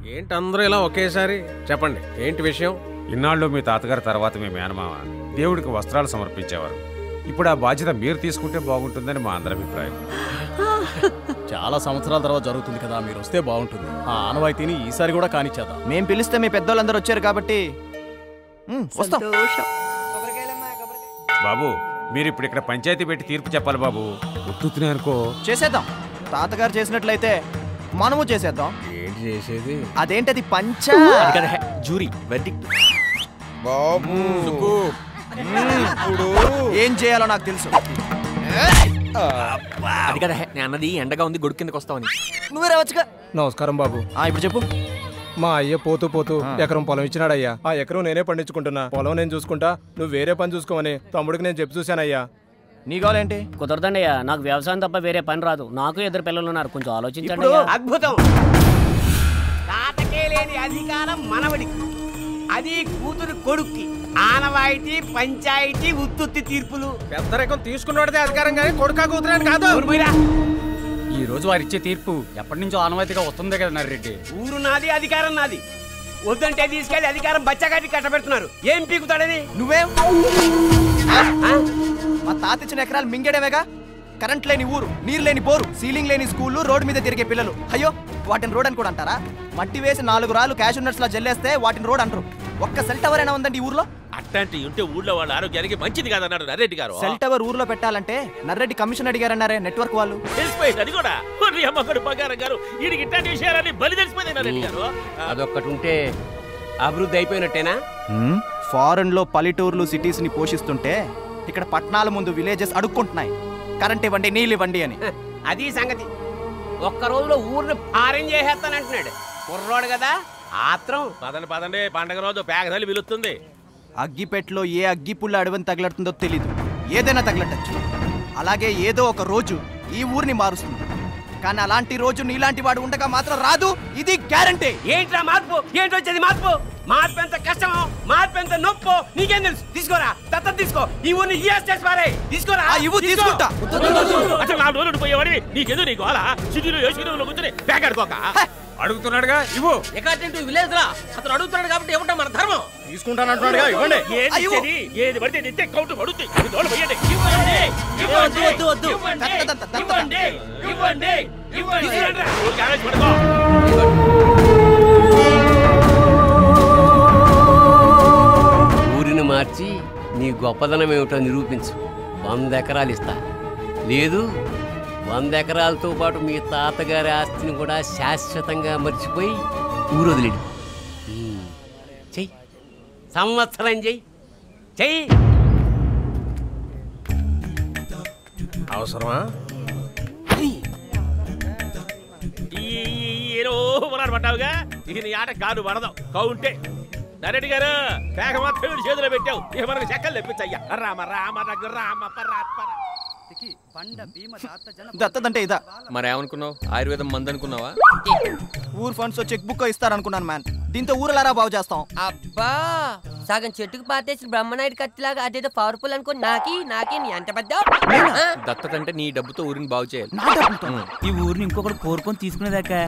ఏంటి అందరూ ఇలా ఒకేసారి చెప్పండి, ఏంటి విషయం? ఇన్నాళ్ళు మీ తాతగారి తర్వాత మీ మేనమామ దేవుడికి వస్త్రాలు సమర్పించేవారు. ఇప్పుడు ఆ బాధ్యత మీరు తీసుకుంటే బాగుంటుందని మా అందరి అభిప్రాయం. చాలా సంవత్సరాల తర్వాత జరుగుతుంది కదా, మీరు వస్తే బాగుంటుంది. ఆ ఆనవాయితీని ఈసారి కూడా కానిచ్చేద్దాం. మేం పిలిస్తే మీ పెద్దోళ్ళందరూ వచ్చారు కాబట్టి వస్తాం. బాబు, మీరు ఇప్పుడు ఇక్కడ పంచాయతీ పెట్టి తీర్పు చెప్పాలి బాబు. గుర్తునే అనుకో. చేసేద్దాం. తాతగారు చేసినట్లయితే మనము చేసేద్దాం. ఏంటి చేసేది? అదేంటది పంచ జూరీ వెర్డిక్ట్. బాబు ఇప్పుడు ఏం చేయాలో నాకు తెలుసు. అది కదా నేను అన్నది, ఎండగా ఉంది గొడుగు కిందకి వస్తావని. నువ్వే రావచ్చుగా. నమస్కారం బాబు. ఇప్పుడు చెప్పు. మా అయ్య పోతూ పోతూ ఎకరం పొలం ఇచ్చినాడయ్యా. ఆ ఎకరం నేనే పండించుకుంటున్నా. పొలం నేను చూసుకుంటా, నువ్వు వేరే పని చూసుకోమని తమ్ముడికి నేను చెప్పి చూశానయ్యా. నీ కావాలేంటి? కుదరదండి అయ్యా, నాకు వ్యవసాయం తప్ప వేరే పని రాదు. నాకు 2 పిల్లలు ఉన్నారు, కొంచెం ఆలోచించండి. అద్భుతం. తాతకే లేని అధికారం మనవడికి, అది కూతురు కొడుక్కి. ఆనవాయితీ, పంచాయతీ, ఉత్తుత్తి తీర్పులు. పెద్దరికం తీసుకున్నోడితే అధికారం కానీ కొడుకా కూతురని కాదు. ఈ రోజు వారిచ్చే తీర్పు ఎప్పటి నుంచో ఆనవాయితీగా వస్తుందే కదా నర్రెడ్డి. ఊరు నాది, అధికారం నాది. వద్దంటే తీసుకెళ్లి అధికారం బచ్చగాటి కట్టబెడుతున్నారు. ఏం పీకుతాడని? నువ్వేం? మా తాత ఇచ్చిన ఎకరాలు మింగేయడమేగా. కరెంట్ లేని ఊరు, నీరు లేని బోరు, సీలింగ్ లేని స్కూళ్ళు, రోడ్డు మీద తిరిగే పిల్లలు. అయ్యో, వాటిని రోడ్ అని కూడా అంటారా? మట్టి వేసి 4 రాళ్ళు క్యాష్ నట్స్ లా జల్లేస్తే వాటిని రోడ్ అంటారు. ఒక్క సెల్ టవర్ అయినా ఉందండి ఈ ఊర్లో? అట్లాంటి ఉంటే ఊళ్ళో వాళ్ళ ఆరోగ్యానికి మంచిది కాదన్నాడు నర్రెడ్డి గారు. సెల్ టవర్ ఊర్లో పెట్టాలంటే నర్రెడ్డి కమిషన్ అడిగారన్నారే నెట్వర్క్ వాళ్ళు. తెలిసిపోయింది అది కూడా. అమ్మగడు బంగారం గారు, వీడికి ఇట్లాంటి విషయాలన్నీ బలి తెలిసిపోయింది నర్రెడ్డి గారు. అదొక్కటి ఉంటే అభివృద్ధి అయిపోయినట్టేనా? ఫారెన్ లో పల్లెటూర్లు సిటీస్ ని పోషిస్తుంటే ఇక్కడ పట్టణాల ముందు విలేజెస్ అడుక్కుంటున్నాయి, కరెంట్ ఇవ్వండి, నీళ్ళు ఇవ్వండి అని. అది సంగతి. ఒక్క రోజులో ఊరిని ఆరెంజ్ చేసేస్తానంటున్నాడు కుర్రోడు కదా. ఆత్రం. పదండి పండగ రోజు పేగదల్లి పిలుస్తుంది. అగ్గిపెట్లో ఏ అగ్గిపుల్ల అడవిని తగలడుతుందో తెలీదు, ఏదైనా తగలటచ్చు. అలాగే ఏదో ఒక రోజు ఈ ఊరిని మారుస్తుంది. కానీ అలాంటి రోజు నీలాంటి వాడు ఉండగా మాత్రం రాదు, ఇది గ్యారంటీ. ఏంట్రా మార్పు? ఏంటి వచ్చేది మార్పు? మార్పు ఎంత కష్టమో, మార్పు ఎంత నొప్పో నీకేం తెలుసు? తీసుకోరా, దత్తత తీసుకో. ఈ ఊరిని తీసుకోరా. తీసుకుంటా. అసలు 4 రోజులు పోయేవాడి నీకెదు నీకు అలా సిటీలో ఏసీలో కూర్చొని బ్యాగ్ ఆడుకోక. అడుగుతున్నాడుగా, ఇవ్వు. విలేజ్ రా అతను అడుగుతున్నాడు కాబట్టి ఇవ్వటం మన ధర్మం. తీసుకుంటానంటున్నాడుగా, ఇవ్వండి. ఏది పడితే నిత్తే కౌంటు పడుతుంది. ఊరిని మార్చి నీ గొప్పదనం ఏమిటో నిరూపించు. 100 ఎకరాలు ఇస్తా. లేదు 100 ఎకరాలతో పాటు మీ తాతగారి ఆస్తిని కూడా శాశ్వతంగా మర్చిపోయి ఊరు వదిలేడు. చెయ్యి, సంవత్సరం చెయ్యి. అవసరమా? పడ్డావుగా, ఇక నీ ఆట కాదు పడదాం. కౌంటే నరెడ్డి గారు పేక మాత్రం చేతిలో పెట్టావు. ఇక మనకు చెక్కలు తెప్పించయ్యా. రామ రామ రామ పరాత్పర. దత్తదంటే ఇదా? మరేమనుకున్నావు? ఆయుర్వేదం మందు అనుకున్నావా? ఊరు ఫండ్స్ చెక్ బుక్ ఇస్తారనుకున్నాను మ్యాన్. దీంతో ఊరలారా బాగు చేస్తాం. అబ్బా, సగం చెట్టుకు పాతేసి బ్రహ్మనాయుడు కత్తిలాగా అదేదో పవర్ఫుల్ అనుకుని నాకి నీ అంత పెద్ద దత్తత అంటే నీ డబ్బుతో ఊరిని బాగు చేయాలి. నా డబ్బుతో? ఈ ఊరిని ఇంకొకటి కోరుకొని తీసుకునేదాకా